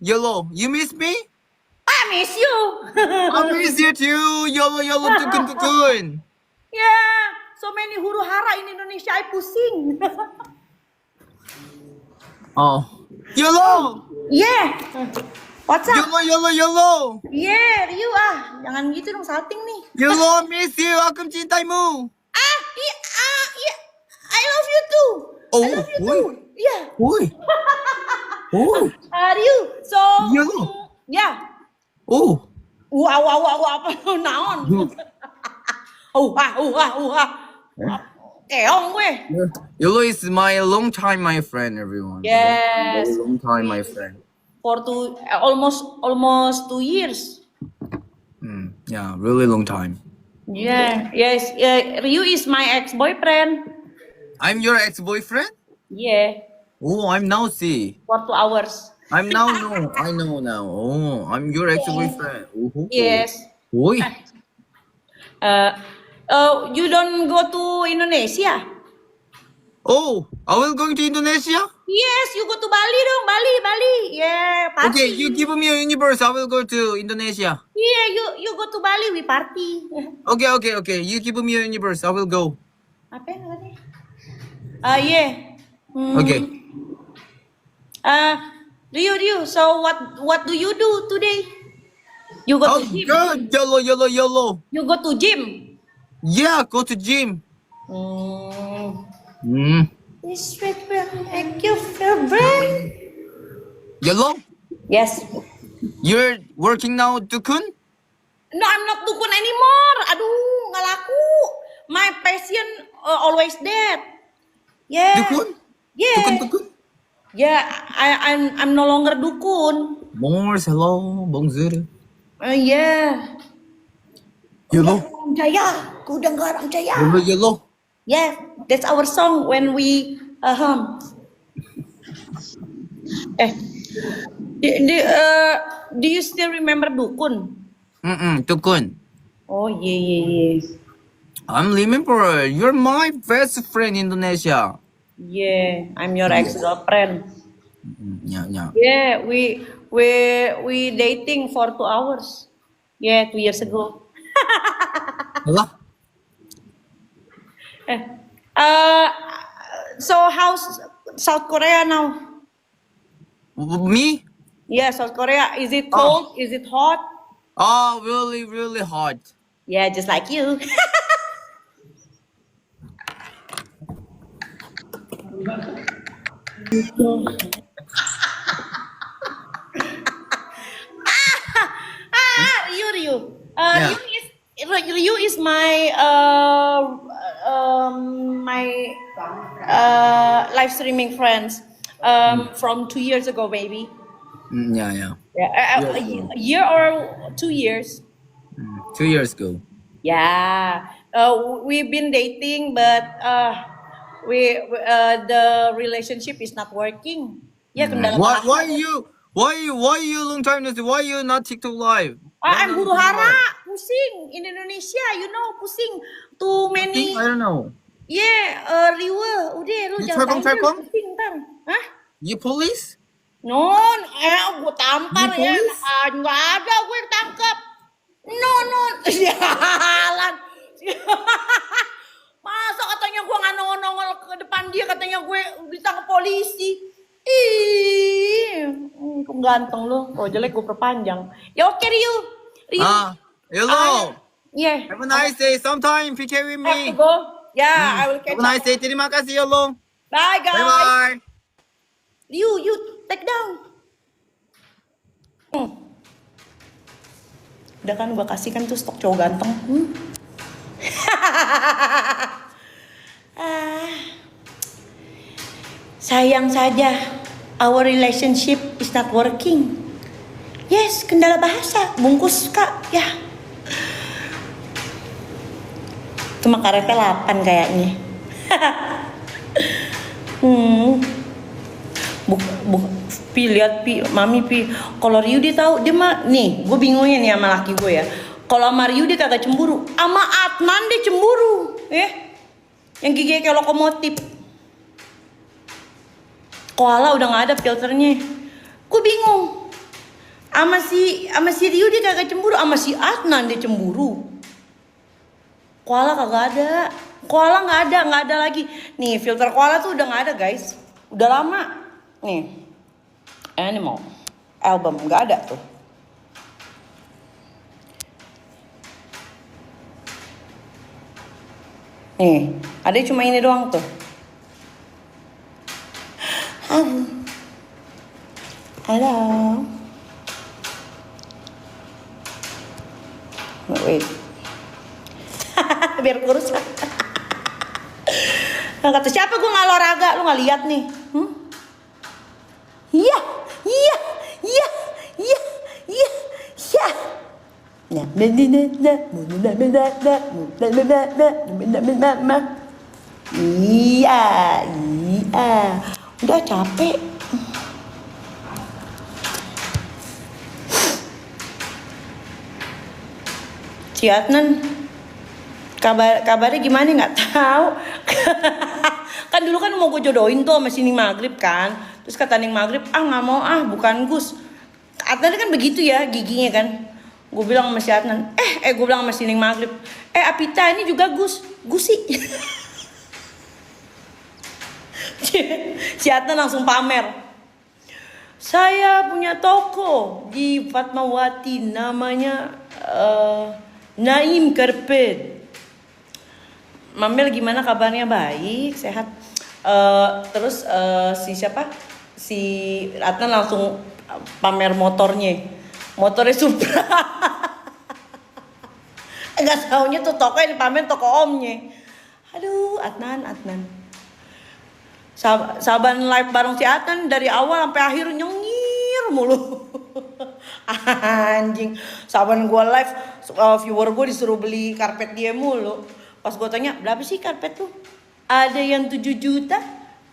Yellow, you miss me? I miss you. I miss you too. Yellow, tukun. Yeah, so many huru hara in Indonesia. I pusing. Oh, Yellow, Yeah. What's up? yellow. Yeah, Ryu jangan gitu dong salting nih. Yellow, I miss you. Aku mencintaimu. Yeah. I love you too. Oh, I love you too. Yeah. Oi. Oh, Ryu, so Yellow. yeah. Oh. Wah, apa naon? Keong gue. Yellow is my long time, my friend, everyone. Yes. Very long time, my friend. For almost 2 years. Yeah, really long time. Yeah. Yes. Ryu is my ex-boyfriend. I'm your ex-boyfriend? Yeah. Oh, I'm now see. For 2 hours. I'm now know. I know now. Oh, I'm your ex-boyfriend. Oh. Yes. Oi. You don't go to Indonesia? Oh, I will going to Indonesia? Yes, you go to Bali dong, Bali. Yeah, party. Okay, you give me a universe. I will go to Indonesia. Yeah, you go to Bali, we party. Okay. You give me a universe. I will go. Apa yang tadi? Yeah. Okay. Ryu, so what do you do today? You go Oh, to gym? good. Yellow. You go to gym? Yeah, go to gym. This sweet will make you feel brave. Yellow, Yes. you're working now, Dukun? No, I'm not dukun anymore. Aduh, nggak laku. My patient always dead. Yeah. Dukun? Yeah. Dukun? Yeah, I'm no longer dukun. Bonjour, hello, bonjour. Yeah. Yellow, Kudang Garam Jaya. yellow. Yeah, that's our song when we do you still remember dukun? Dukun. Oh yeah. I'm remember you're my best friend in Indonesia. Yeah, I'm your ex-girlfriend. Yeah. Yeah, we dating for 2 hours. Yeah, 2 years ago. Hello? So how's South Korea now? Me? Yeah, South Korea. Is it cold? Is it hot? Oh, really hot. Yeah, just like you. Ryu. Yeah. Ryu is my live streaming friends from 2 years ago, baby. Yeah. Yeah, a year or 2 years. 2 years ago. Yeah, we've been dating, but the relationship is not working. Ya, kendala bahasa. Why you long time no see? Why you not TikTok live? I'm huru hara, pusing in Indonesia, you know, pusing too many. I don't know. Yeah, Riwa, udah lu jangan Telkom? pusing ntar. Hah? You police? Non, gue tampar Di ya. polis? Nggak ada gue tangkap. Non. Jalan. Masa katanya gue nggak nongol ke depan dia, katanya gue ditangkap polisi. Ih, kok ganteng lu. Kalau jelek gue perpanjang. Ya oke, Ryu. Hello. Yeah. Have a nice day. Sometime PK with Have to me. go. Yeah, I will catch Have a nice up. day. Terima kasih, Hello. Bye, guys. Bye. You take down. Udah kan gue kasih kan tuh stok cowok ganteng. Sayang saja, our relationship is not working. Yes, kendala bahasa, bungkus kak, ya. Cuma karetnya 8 kayaknya. Pi lihat Pi, Mami Pi. Kalau Ryu dia tahu, dia mah nih, gue bingungin ya sama laki gue ya. Kalau sama Ryu dia kagak cemburu, sama Adnan dia cemburu, yang giginya kayak lokomotif. Koala udah nggak ada filternya. Gue bingung. Sama si Rio dia kagak cemburu, sama si Adnan dia cemburu. Koala kagak ada. Koala nggak ada lagi. Nih, filter koala tuh udah nggak ada, guys. Udah lama. Nih. Animal album nggak ada tuh. Nih, ada cuma ini doang tuh. Halo. Wait. Biar kurus. Kata siapa gue nggak olahraga, lu nggak lihat nih? Iya, iya, iya, iya, iya, iya. Iya, iya. Udah capek. Si Adnan kabarnya gimana nggak tahu. Kan dulu kan mau gue jodohin tuh sama si Ning Maghrib kan. Terus kata Ning Maghrib, nggak mau bukan Gus. Adnan kan begitu ya giginya kan. Gue bilang sama si Adnan, gue bilang sama si Ning Maghrib, Apita ini juga Gusi. Si Adnan langsung pamer. Saya punya toko di Fatmawati namanya Naim Karpet. Mamel gimana kabarnya? Baik, sehat. Terus si siapa? Si Adnan langsung pamer motornya. Motornya Supra. Enggak taunya tuh toko yang dipamer toko omnya. Aduh, Adnan. Saban live bareng si Adnan dari awal sampai akhir nyengir mulu. Anjing. Saban gua live viewer gua disuruh beli karpet dia mulu. Pas gua tanya, "Berapa sih karpet tuh?" Ada yang 7 juta,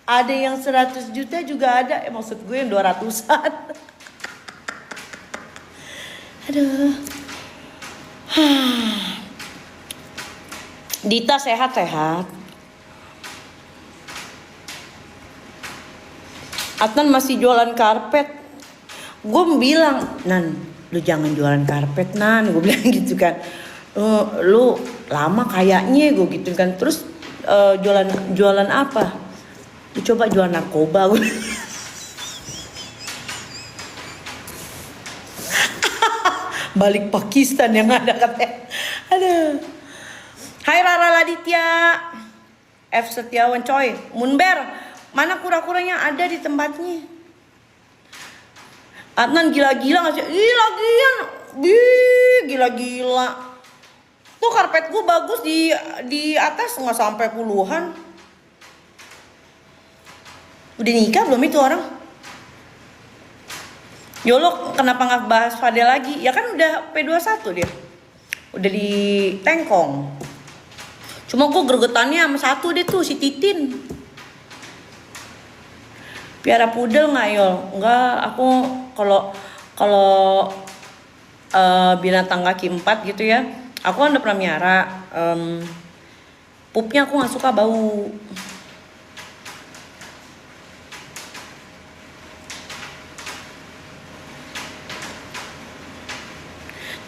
ada yang 100 juta juga ada. Maksud gue yang 200-an. Aduh. Dita sehat-sehat. Adnan masih jualan karpet. Gue bilang, Nan, lu jangan jualan karpet, Nan. Gue bilang gitu kan. Lu lama kayaknya gue gitu kan. Terus jualan apa? Lu coba jual narkoba. Balik Pakistan yang ada katanya. Aduh. Hai Rara Laditya. F Setiawan coy. Munber, mana kura-kuranya ada di tempatnya? Adnan gila-gila gak sih? Gila-gila. Tuh karpet gue bagus di atas nggak sampai puluhan. Udah nikah belum itu orang? Yolo kenapa nggak bahas Fadel lagi? Ya kan udah P21 dia. Udah di Tengkong. Cuma gue gregetannya sama satu deh tuh si Titin. Piara pudel nggak Yol? Enggak, aku kalau binatang kaki 4 gitu ya. Aku kan udah pernah miara. Pupnya aku nggak suka bau.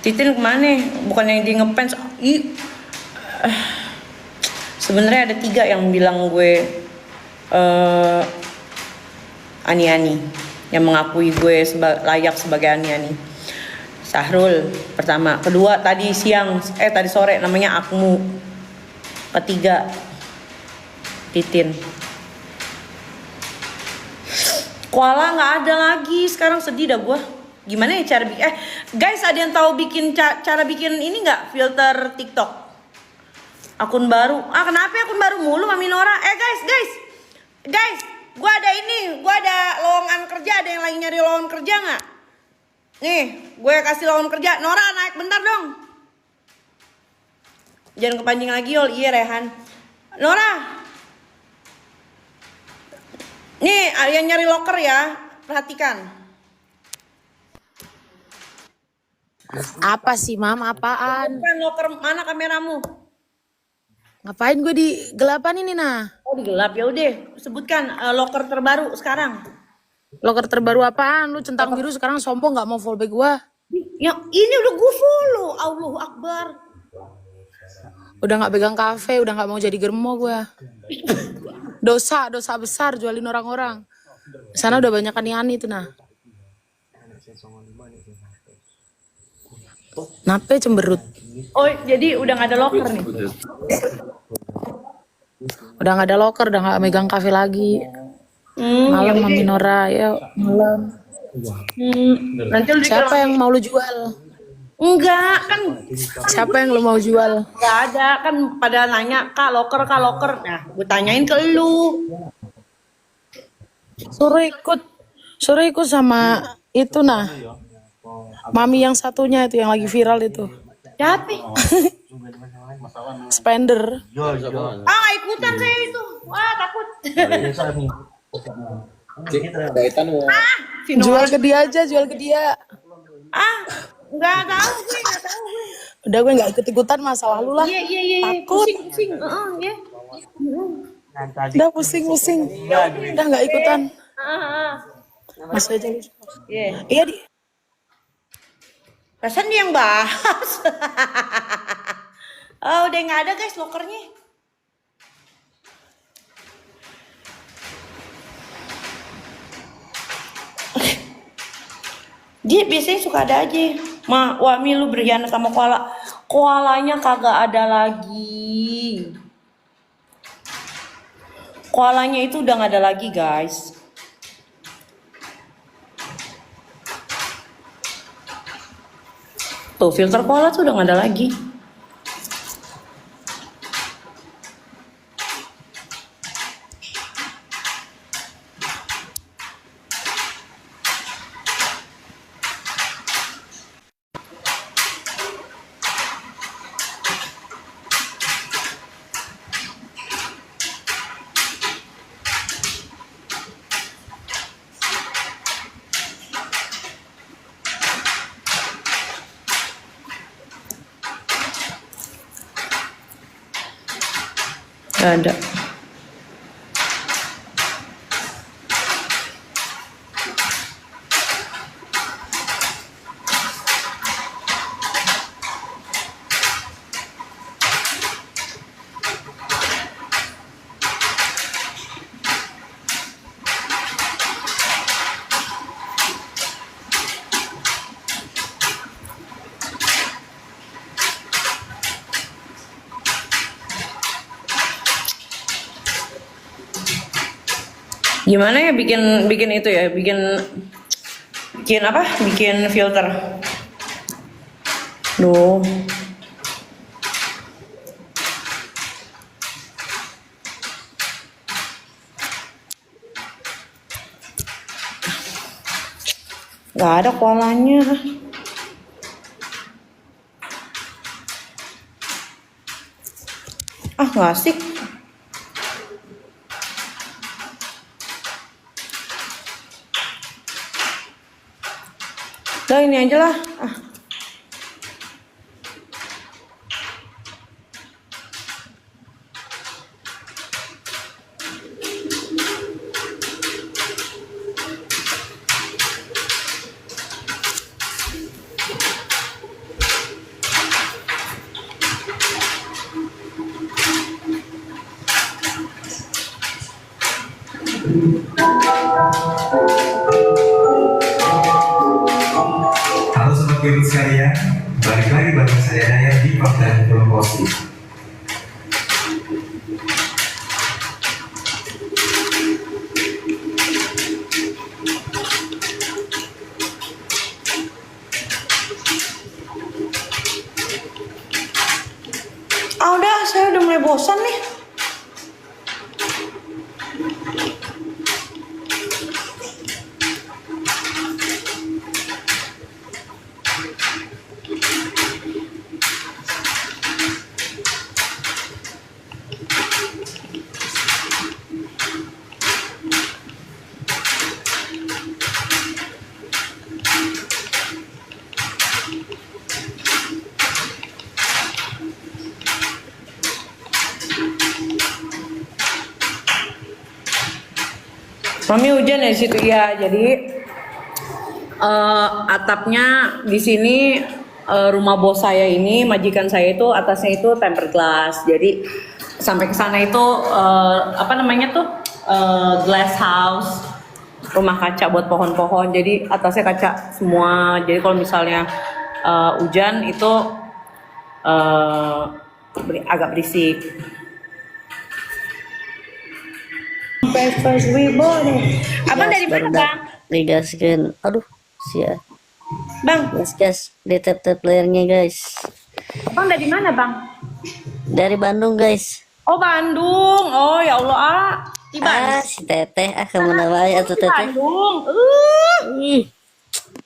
Titin kemana? Bukan yang di ngefans. Sebenarnya ada 3 yang bilang gue ani-ani, yang mengakui gue layak sebagai ani-ani. Sahrul pertama, kedua tadi sore namanya Akmu, ketiga Titin. Koala nggak ada lagi sekarang, sedih dah gue. Gimana ya cara bikin? Guys, ada yang tahu cara bikin ini nggak? Filter TikTok akun baru. Kenapa akun baru mulu Mami Nora? Guys, gue ada lowongan kerja. Ada yang lagi nyari lowongan kerja nggak? Nih, gue kasih lowongan kerja. Nora naik bentar dong. Jangan kepancing lagi Yol. Iya Rehan. Nora. Nih, yang nyari loker ya. Perhatikan. Apa sih Mam? Apaan? Bukan loker, mana kameramu? Ngapain gue di gelapan ini nah? Oh di gelap, ya udah sebutkan loker terbaru sekarang. Loker terbaru apaan? Lu centang biru sekarang sombong nggak mau follow back gua. Yang ini udah gue follow. Allahu Akbar. Udah nggak pegang kafe, udah nggak mau jadi germo gua. Dosa besar jualin orang-orang. Di sana udah banyak ani-ani tuh nah. Nape cemberut. Oh, jadi udah gak ada loker nih. Udah nggak ada loker, udah nggak megang kafe lagi. Malam Mami Nora, ya malam. Nanti lu Siapa yang mau lu jual? enggak kan Siapa yang lu mau jual? enggak ada kan pada nanya kak loker. Nah, gue tanyain ke lu. Suruh ikut sama itu nah. Mami yang satunya itu yang lagi viral itu. Siapa? Spender. Ah, ikutan saya itu. Wah, takut. Jual ke dia aja, jual ke dia. Ah, enggak tahu gue. Udah gue nggak ikut-ikutan masalah lu lah. Iya. Takut. Pusing. Ya. Udah pusing. Udah nggak ikutan. Masuk aja lu. Iya. Iya di. Perasaan dia yang bahas. Oh, udah nggak ada guys lokernya. Dia biasanya suka ada aja. Wami lu berkhianat sama koala. Koalanya kagak ada lagi. Koalanya itu udah nggak ada lagi guys. Tuh filter koala tuh udah nggak ada lagi. Gak ada. Gimana ya bikin itu ya, bikin apa? Bikin filter. Duh. Gak ada koalanya. Ah, gak asik. Udah ini aja lah. Ah. Halo sobat Kebut sekalian, balik lagi bareng saya Dayat di konten Film Positif. Ah udah, saya udah mulai bosan nih. Mami hujan ya di situ ya. Jadi atapnya di sini rumah bos saya ini, majikan saya itu atasnya itu tempered glass. Jadi sampai ke sana itu apa namanya tuh glass house, rumah kaca buat pohon-pohon. Jadi atasnya kaca semua. Jadi kalau misalnya hujan itu agak berisik. Breakfast we boleh. Abang dari mana bang? Digaskan. Aduh, sia. Bang, Gas di tap layarnya guys. abang dari mana bang? Dari Bandung guys. Oh Bandung. Oh ya Allah Di Bandung. Si teteh kemana wae atuh teteh. Bandung. Ih,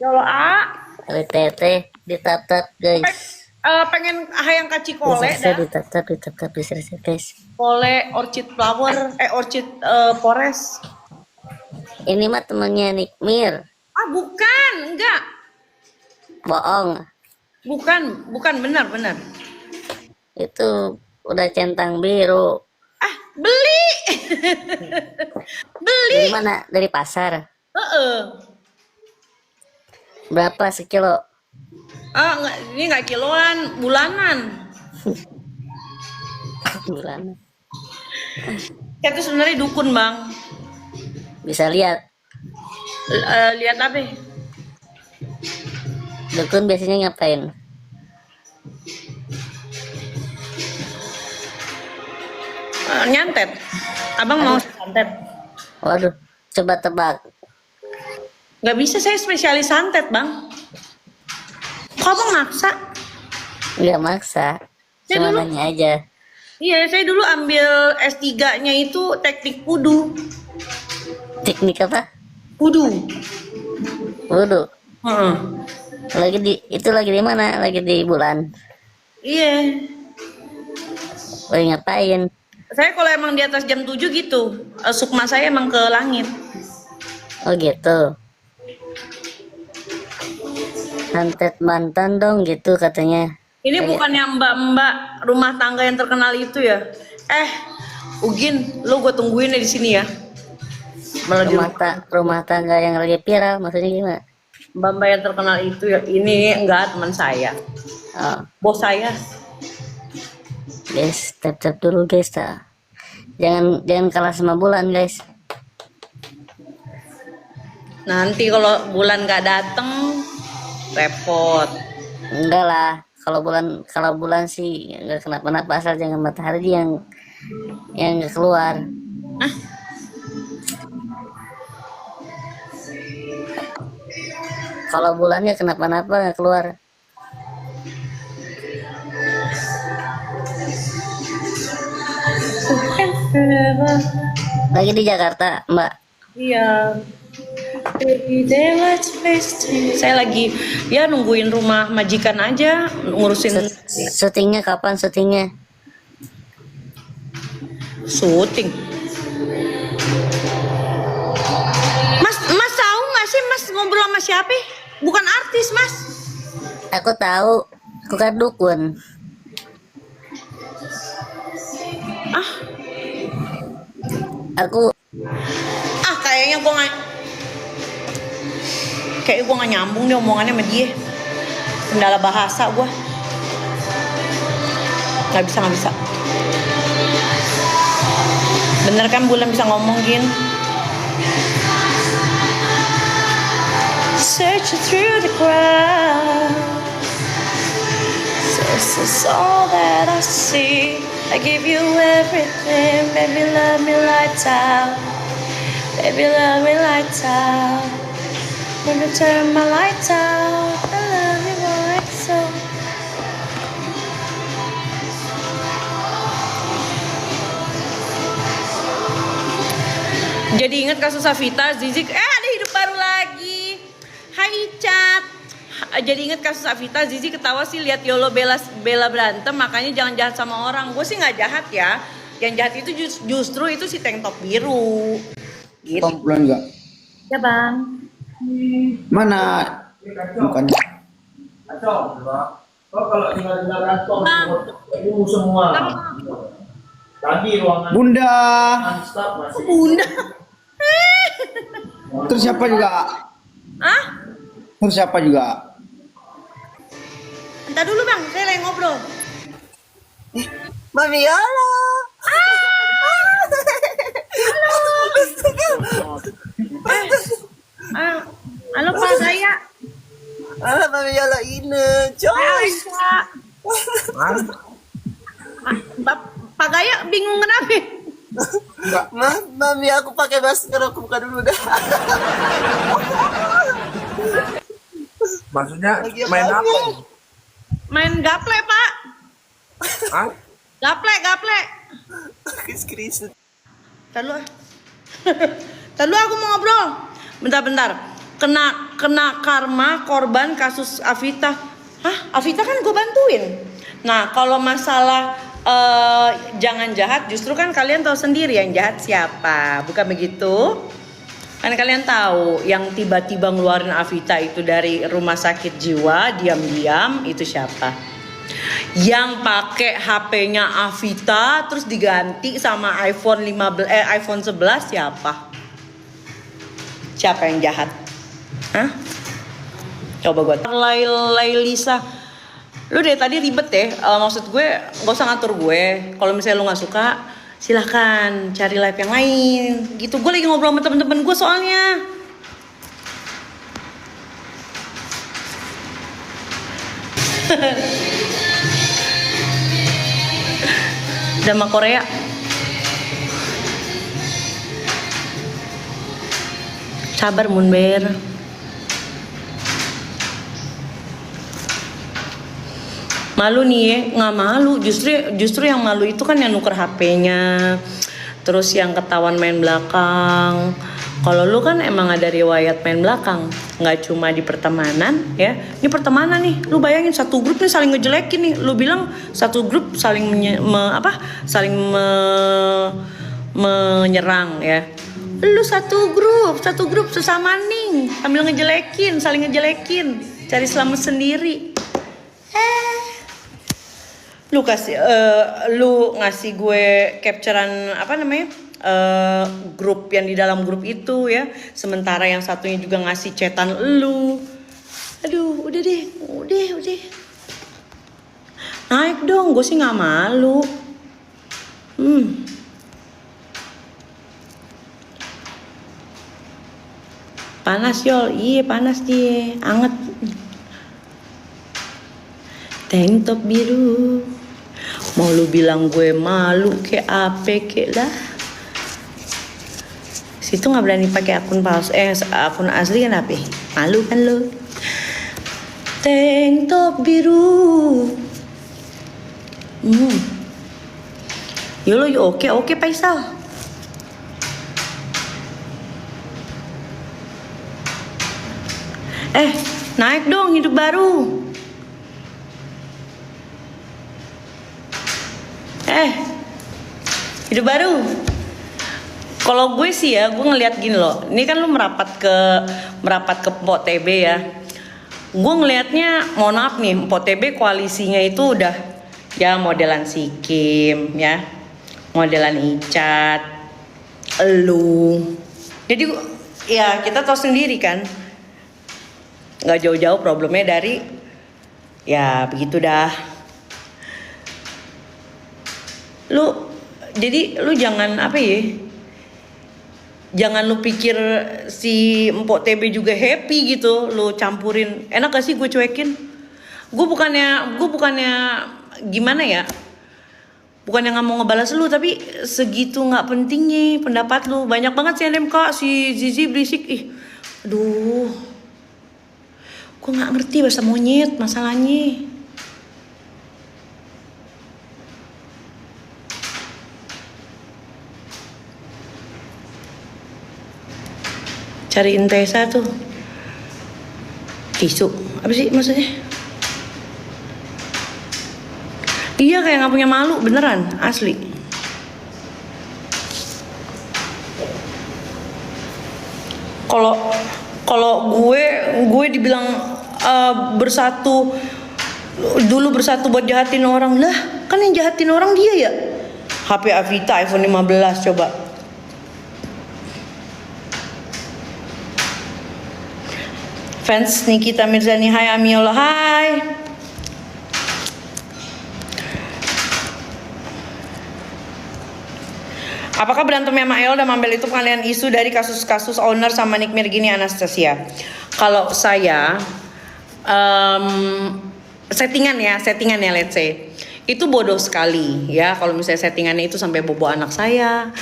Ya Allah ada teteh di tap guys. pengen hayang ka Cikole dah. Di tap bisa guys. Kole Orchid Flower, Orchid Forest. Ini mah temannya Nikmir. Bukan, enggak. Bohong. Bukan benar. Itu udah centang biru. Beli. Dari mana? Dari pasar. Berapa sekilo? Enggak, ini enggak kiloan, bulanan. Bulan. Itu sebenarnya dukun, Bang. Bisa lihat. Lihat apa? Dukun biasanya ngapain? Nyantet. Abang mau santet? Waduh, coba tebak. Nggak bisa, saya spesialis santet, Bang. Kok abang maksa? Nggak maksa. Ya, Cuma dulu. nanya aja. Iya, saya dulu ambil S3-nya itu teknik wudu. Teknik apa? Wudu. Waduh. Heeh. Lagi di mana? Lagi di bulan. Iya. Lagi ngapain? Saya kalau emang di atas jam 7 gitu, sukma saya emang ke langit. Oh gitu. Santet mantan dong gitu katanya. Ini bukannya mbak-mbak rumah tangga yang terkenal itu ya? Ugin, lu gue tungguin ya di sini ya. Malah di Rumah tangga yang lagi viral maksudnya gimana? mbak-mbak yang terkenal itu ya. Ini enggak teman saya, Oh, bos saya. guys, tap dulu guys. Jangan kalah sama bulan guys. Nanti kalau bulan nggak dateng, repot. Enggak lah. Kalau bulan sih nggak kenapa-napa, asal jangan matahari yang nggak keluar. Kalau bulannya kenapa-napa nggak keluar. Lagi di Jakarta, Mbak. Iya. Saya lagi ya nungguin rumah majikan aja, ngurusin Syutingnya kapan syutingnya? syuting. Mas tahu nggak sih Mas ngobrol sama siapa? Bukan artis Mas. Aku tahu, aku kan dukun. Aku Kayaknya gue nggak nyambung deh omongannya sama dia. Kendala bahasa gue. Nggak bisa. Bener kan Bulan bisa ngomong Gin? Searching through the crowd, this is all that I see. I give you everything, baby, love me lights out. Baby, love me lights out. When you turn my lights out, I love you like so. Jadi ingat kasus Savita, Zizi, ada hidup baru lagi. Hai Icat. Jadi ingat kasus Savita, Zizi ketawa sih lihat Yolo Bella berantem, makanya jangan jahat sama orang. Gue sih nggak jahat ya. Yang jahat itu justru itu si tank top biru. Gitu. Komplain nggak? Ya bang. Mana bukannya? Bang. Semua. Tadi ruangan Bunda. staff masih Bunda. Terus siapa juga? Hah? Terus siapa juga? Entar dulu bang, saya lagi ngobrol. Mami Yolo. Halo Pak Gaya. Ah, Mami Yolo ini, coy. Pak Gaya bingung kenapa? Mami aku pakai masker, aku buka dulu dah. Maksudnya Lagi main apa? apa? Main gaple Pak. Hah? Gaple. Screenshot. Ntar lu. Ntar lu aku mau ngobrol. Bentar. Kena karma korban kasus Avita. Hah? Avita kan gue bantuin. Nah kalau masalah jangan jahat, justru kan kalian tahu sendiri yang jahat siapa, bukan begitu? Kan kalian tahu yang tiba-tiba ngeluarin Avita itu dari rumah sakit jiwa diam-diam itu siapa? Yang pakai HP-nya Avita terus diganti sama iPhone 11 siapa? Siapa yang jahat? Hah? Coba gue Lailisa. Lu dari tadi ribet ya. Maksud gue gak usah ngatur gue. Kalau misalnya lu gak suka, silahkan cari live yang lain. Gitu, gue lagi ngobrol sama temen-temen gue soalnya. Drama Korea. Sabar Munber. Malu nih ya, nggak malu. Justru yang malu itu kan yang nuker HP-nya, terus yang ketahuan main belakang. Kalau lu kan emang ada riwayat main belakang, nggak cuma di pertemanan ya. Ini pertemanan nih, lu bayangin satu grup nih saling ngejelekin nih. Lu bilang satu grup saling menyerang ya. Lu satu grup sesama nih, sambil ngejelekin, saling ngejelekin, cari selamat sendiri. Lu ngasih gue capturean grup yang di dalam grup itu ya, sementara yang satunya juga ngasih chatan lu. Aduh, udah naik dong, gue sih nggak malu. Panas Yol, iya panas dia, anget. Tank top biru. Mau lu bilang gue malu ke apa ke lah. Situ nggak berani pakai akun palsu, akun asli kan apa? Malu kan lu. Tank top biru. Yolo oke Faisal. Naik dong hidup baru. Hidup baru. Kalau gue sih ya, gue ngeliat gini loh. Ini kan lu merapat ke Mpok TB ya. Gue ngelihatnya, mohon maaf nih, Mpok TB koalisinya itu udah ya modelan si Kim ya, modelan Icat, elu. Jadi ya kita tahu sendiri kan, nggak jauh-jauh problemnya dari ya begitu dah. Jadi lu jangan jangan lu pikir si Mpok TB juga happy gitu, lu campurin. Enak gak sih gue cuekin? Gue bukannya gimana ya? Bukannya nggak mau ngebalas lu, tapi segitu nggak pentingnya pendapat lu. Banyak banget sih NMK, si Zizi berisik. Aduh, gue nggak ngerti bahasa monyet masalahnya. Cariin Tessa tuh tisu, apa sih maksudnya? Iya kayak nggak punya malu beneran, asli. Kalau gue dibilang bersatu buat jahatin orang lah, kan yang jahatin orang dia ya. HP Avita iPhone 15 coba. Fans Nikita Mirzani, hai Amiola, hai. Apakah berantemnya Mael dan Mambel itu pengalian isu dari kasus-kasus owner sama Nick Mirgini Anastasia? Kalau saya settingan ya let's say. Itu bodoh sekali ya kalau misalnya settingannya itu sampai bobo anak saya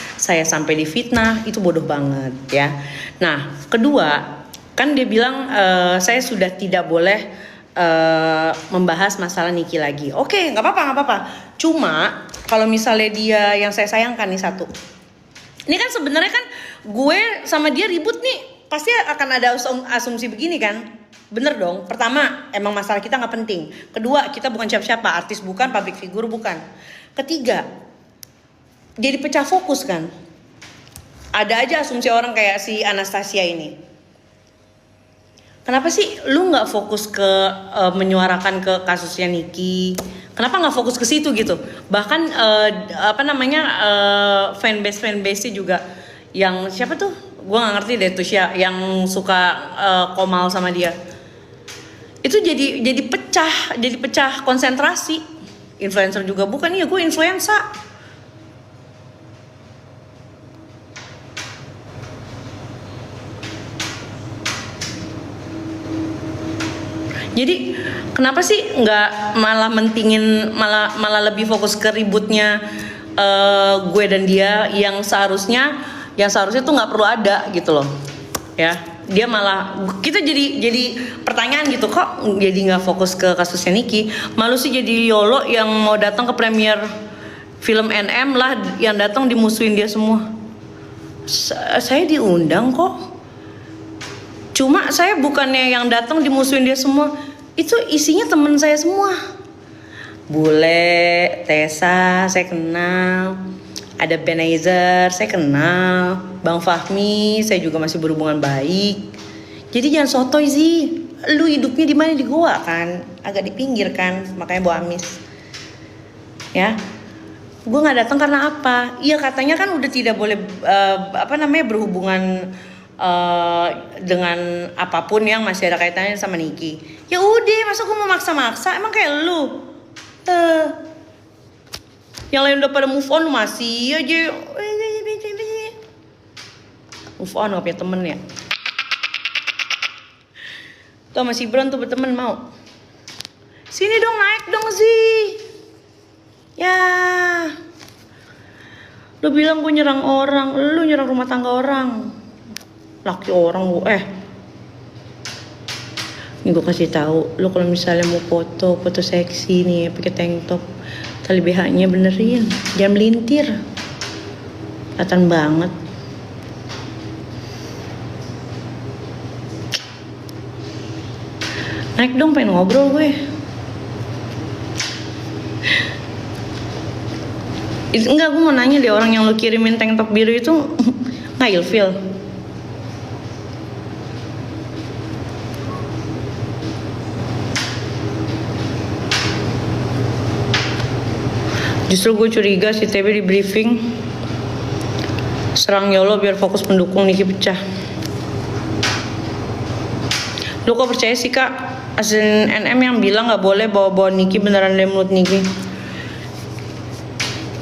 sampai difitnah, itu bodoh banget ya. Nah, kedua, kan dia bilang saya sudah tidak boleh membahas masalah Niki lagi. Oke, nggak apa-apa. Cuma kalau misalnya dia yang saya sayangkan nih satu, ini kan sebenarnya kan gue sama dia ribut nih, pasti akan ada asumsi begini kan, bener dong. Pertama, emang masalah kita nggak penting. Kedua, kita bukan siapa-siapa, artis bukan, public figure bukan. Ketiga, jadi pecah fokus kan. Ada aja asumsi orang kayak si Anastasia ini. Kenapa sih lu nggak fokus ke menyuarakan ke kasusnya Niki? Kenapa nggak fokus ke situ gitu? Bahkan fanbase juga yang siapa tuh? Gua nggak ngerti deh tuh siapa yang suka komal sama dia. Itu jadi pecah konsentrasi. Influencer juga bukan, iya gue influencer. Jadi kenapa sih nggak malah mentingin malah lebih fokus ke ributnya gue dan dia yang seharusnya tuh nggak perlu ada gitu loh ya. Dia malah kita jadi pertanyaan gitu, kok jadi nggak fokus ke kasusnya Niki, malu sih jadi YOLO yang mau datang ke premier film NM lah, yang datang dimusuhin dia semua. Saya diundang kok. Cuma saya bukannya yang datang dimusuhin dia semua. Itu isinya teman saya semua. Bule, Tessa, saya kenal. Ada Benazer, saya kenal. Bang Fahmi, saya juga masih berhubungan baik. Jadi jangan sotoy sih. Lu hidupnya di mana? Di Goa kan? Agak di pinggir kan? Makanya bawa amis. Ya. Gue nggak datang karena apa? Iya, katanya kan udah tidak boleh berhubungan dengan apapun yang masih ada kaitannya sama Niki. Ya udah, masa gue mau maksa-maksa? Emang kayak lu yang lain udah pada move on, masih aja move on, gak punya temen ya. Tuh masih Ibron tuh berteman, mau sini dong, naik dong sih ya. Lu bilang gue nyerang orang, lu nyerang rumah tangga orang, laki orang lu. Ini gue kasih tahu, lu kalau misalnya mau foto seksi nih pakai tank top, tali BH-nya benerin, jangan melintir, kelihatan banget. Naik dong, pengen ngobrol gue. Enggak, gue mau nanya deh, orang yang lu kirimin tank top biru itu nggak ilfil? Justru gue curiga si TB di briefing serang YOLO biar fokus pendukung Niki pecah. Lu kok percaya sih kak asisten NM yang bilang gak boleh bawa-bawa Niki beneran dari mulut Niki?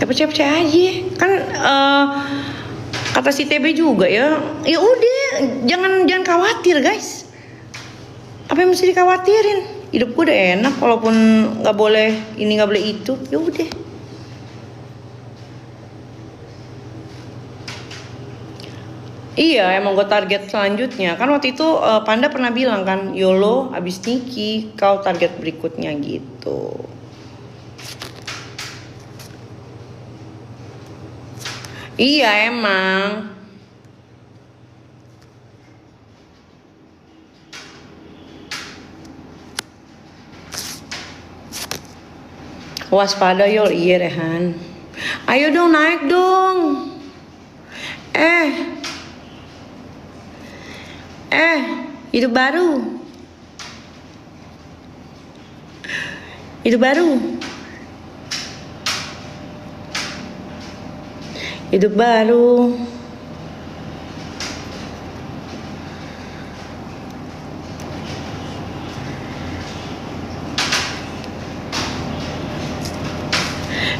Ya percaya aja kan. Kata si TB juga ya udah jangan khawatir guys. Apa yang mesti dikhawatirin? Hidup gue udah enak, walaupun gak boleh ini gak boleh itu, ya udah. Iya, emang gue target selanjutnya. Kan waktu itu Panda pernah bilang kan, YOLO abis Niki, kau target berikutnya gitu. Iya emang. Waspada Yol, iya Rehan. Ayo dong, naik dong. Hidup baru. Hidup baru. Hidup baru.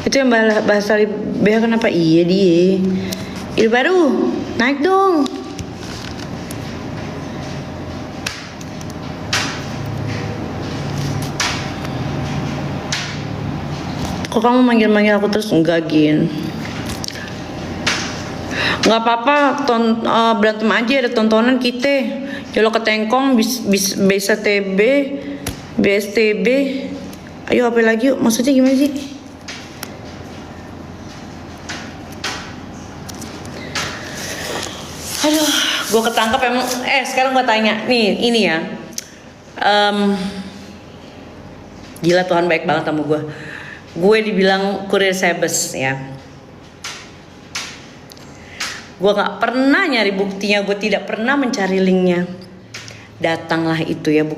Itu yang bahasa BH kenapa? Iya dia. Ide baru, naik dong. Kok kamu manggil-manggil aku terus? Enggak, Gin. Nggak apa-apa, berantem aja, ada tontonan kita. Jolo ketengkong, bisa TB, BSTB. Ayo apa lagi yuk, maksudnya gimana sih? Aduh, gue ketangkap emang. Sekarang gue tanya, nih ini ya. Gila, Tuhan baik banget sama gue. Gue dibilang kurir sebes ya. Gue gak pernah nyari buktinya, gue tidak pernah mencari linknya. Datanglah itu ya, bukan